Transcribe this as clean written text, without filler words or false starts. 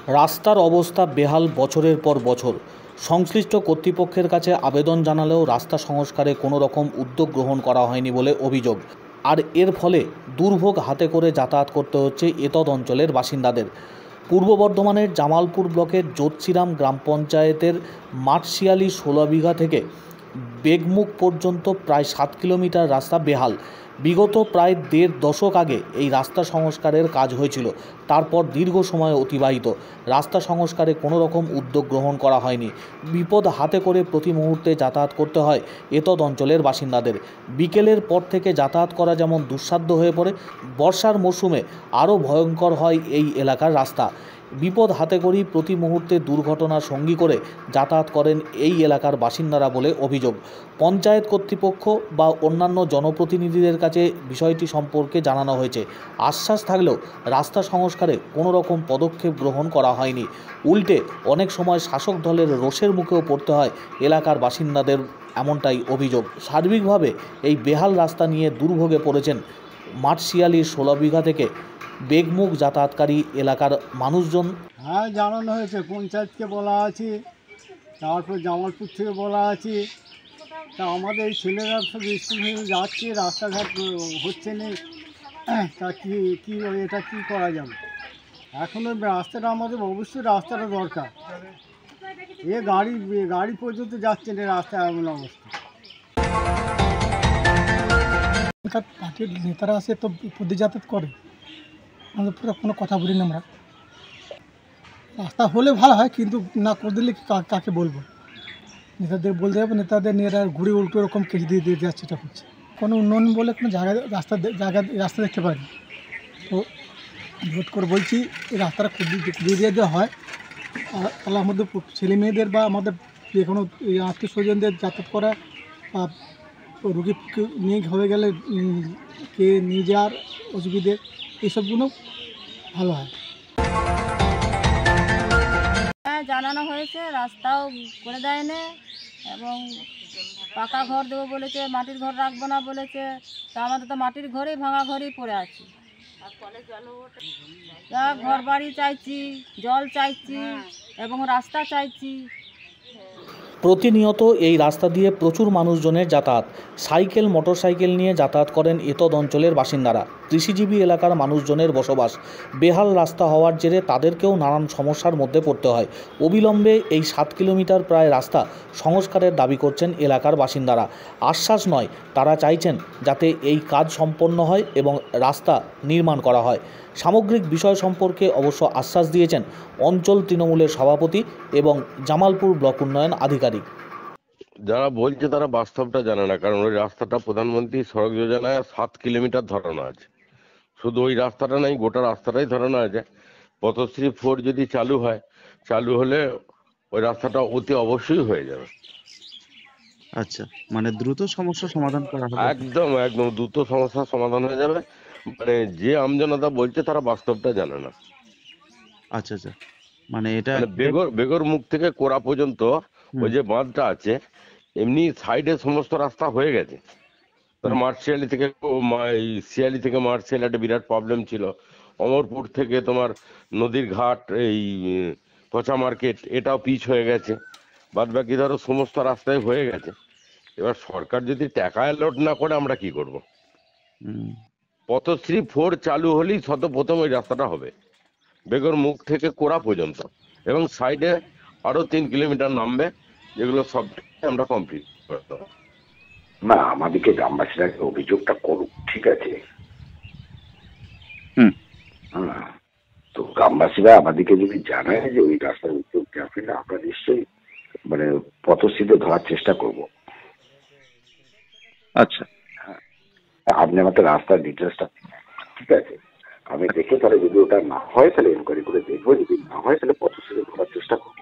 রাস্তার অবস্থা বেহাল বছরের পর বছর। সংশ্লিষ্ট কর্তৃপক্ষের কাছে আবেদন জানালেও রাস্তা সংস্কারে কোনো রকম উদ্যোগ গ্রহণ করা হয়নি বলে অভিযোগ। আর এর ফলে দুর্ভোগ হাতে করে যাতায়াত করতে হচ্ছে এতদ অঞ্চলের বাসিন্দাদের। পূর্ব বর্ধমানের জামালপুর ব্লকের যোতসিরাম গ্রাম পঞ্চায়েতের মাঠশিয়ালি 16 বিঘা থেকে বেগমুখ পর্যন্ত প্রায় 7 কিলোমিটার রাস্তা বেহাল। বিগত প্রায় 1.5 দশক আগে এই রাস্তা সংস্কারের কাজ হয়েছিল। তারপর দীর্ঘ সময় অতিবাহিত, রাস্তা সংস্কারে কোনো রকম উদ্যোগ গ্রহণ করা হয়নি। বিপদ হাতে করে প্রতি মুহূর্তে যাতায়াত করতে হয় এতদ অঞ্চলের বাসিন্দাদের। বিকেলের পর থেকে যাতায়াত করা যেমন দুঃসাধ্য হয়ে পড়ে, বর্ষার মরশুমে আরও ভয়ঙ্কর হয় এই এলাকার রাস্তা। বিপদ হাতে করেই প্রতি মুহূর্তে দুর্ঘটনার সঙ্গী করে যাতায়াত করেন এই এলাকার বাসিন্দারা বলে অভিযোগ। পঞ্চায়েত কর্তৃপক্ষ বা অন্যান্য জনপ্রতিনিধিদের কাছে বিষয়টি সম্পর্কে জানানো হয়েছে। আশ্বাস থাকলেও রাস্তা সংস্কারে কোনো রকম পদক্ষেপ গ্রহণ করা হয়নি। উল্টে অনেক সময় শাসক দলের রোষের মুখেও পড়তে হয় এলাকার বাসিন্দাদের, এমনটাই অভিযোগ। সার্বিকভাবে এই বেহাল রাস্তা নিয়ে দুর্ভোগে পড়েছেন মাঠশিয়ালির 16 বিঘা থেকে বেগমুখ যাতায়াতকারী এলাকার মানুষজন। হ্যাঁ, জানানো হয়েছে, পঞ্চায়েতকে বলা আছে, তারপর জামালপুর থেকে বলা আছে। তা আমাদের এই ছেলেরা সব স্কুল থেকে যাচ্ছে, রাস্তাঘাট হচ্ছে না। তা কী এটা কী করা যাবে? এখন ওই রাস্তাটা আমাদের অবশ্যই রাস্তাটা দরকার। গাড়ি পর্যন্ত যাচ্ছে না, রাস্তায় এমন অবস্থা। পার্টির নেতারা আসে তো পদে যাতায়াত করে, আমাদের পুরো কোনো কথা বলি না আমরা। রাস্তা হলে ভালো হয়, কিন্তু না করে দিলে কাকে বলবো? নেতাদের বলতে হবে, নেতাদের নিয়ে ঘুরে উল্টো রকম কেজি দিয়ে যাচ্ছে, এটা করছে। কোনো উন্নয়ন বলে কোনো রাস্তা দেখতে পাইনি। তো ভোট করে বলছি এই রাস্তাটা দিয়ে দেওয়া হয়, তাহলে আমাদের ছেলে মেয়েদের বা আমাদের যে কোনো আত্মীয় স্বজনদের যাতায়াত করা বা রুগী নিয়ে হয়ে গেলে কে নিয়ে যাওয়ার অসুবিধে, এইসবগুলো ভালো হয়। হ্যাঁ, জানানো হয়েছে, রাস্তাও করে দেয় না এবং পাকা ঘর দেবো বলেছে, মাটির ঘর রাখবো না বলেছে। তা আমাদের তো মাটির ঘরেই, ভাঙা ঘরেই পড়ে আছি। ঘর বাড়ি চাইছি, জল চাইছি এবং রাস্তা চাইছি। প্রতিনিয়ত এই রাস্তা দিয়ে প্রচুর মানুষজনের যাতায়াত। সাইকেল, মোটরসাইকেল নিয়ে যাতায়াত করেন এতদ অঞ্চলের বাসিন্দারা। কৃষিজীবী এলাকার মানুষজনের বসবাস। বেহাল রাস্তা হওয়ার জেরে তাদেরকেও নানান সমস্যার মধ্যে পড়তে হয়। অবিলম্বে এই 7 কিলোমিটার প্রায় রাস্তা সংস্কারের দাবি করছেন এলাকার বাসিন্দারা। আশ্বাস নয়, তারা চাইছেন যাতে এই কাজ সম্পন্ন হয় এবং রাস্তা নির্মাণ করা হয়। সামগ্রিক বিষয় সম্পর্কে অবশ্য আশ্বাস দিয়েছেন অঞ্চল তৃণমূলের সভাপতি এবং জামালপুর ব্লক উন্নয়ন আধিকারিক। যারা বলছে তারা বাস্তবটা জানে না, কারণ ওই রাস্তাটা প্রধানমন্ত্রী সড়ক যোজনায় 7 কিলোমিটার ধরানো আছে। শুধু ওই রাস্তাটা নাই, গোটা রাস্তাটাই ধরানো আছে। পথশ্রী 4 যদি চালু হলে ওই রাস্তাটা অতি অবশ্যই হয়ে যাবে। আচ্ছা, মানে দ্রুত সমস্যার সমাধান করা হবে? একদম দ্রুত সমস্যার সমাধান হয়ে যাবে। মানে যে আমজনতা বলছে তারা বাস্তবটা জানে না। আচ্ছা, মানে এটা বেগর মুখ থেকে কোরা পর্যন্ত ওই যে বাঁধটা আছে, এমনি সাইডে সমস্ত রাস্তা হয়ে গেছে। মাঠশিয়ালি থেকে শিয়ালি থেকে মাঠশিয়ালি একটা বিরাট প্রবলেম ছিল। অমরপুর থেকে তোমার নদীর ঘাট, এই পচা মার্কেট, এটাও পিচ হয়ে গেছে। বাদ বাকি ধরো সমস্ত রাস্তায় হয়ে গেছে। এবার সরকার যদি টাকা অ্যালট না করে আমরা কি করব? পথশ্রী 4 চালু হলেই প্রথম ওই রাস্তাটা হবে বেগর মুখ থেকে কোরা পর্যন্ত, এবং সাইডে আরো 3 কিলোমিটার নামবে, যেগুলো সব আমরা কমপ্লিট করতে হবে। না, আমাদেরকে গ্রামবাসীরা অভিযোগটা করুক, ঠিক আছে। তো গ্রামবাসীরা আমাদেরকে যদি জানায় যে ওই রাস্তার উদ্যোগ যাবে না, আমরা নিশ্চয়ই মানে পথশ্রীতে ধরার চেষ্টা করব। আচ্ছা, আপনি আমাকে রাস্তার ডিটেলসটা, ঠিক আছে, আমি দেখে তাহলে যদি ওটা না হয় তাহলে এনকোয়ারি করে দেখবো, যদি না হয় তাহলে পথশ্রীতে ধরার চেষ্টা করবো।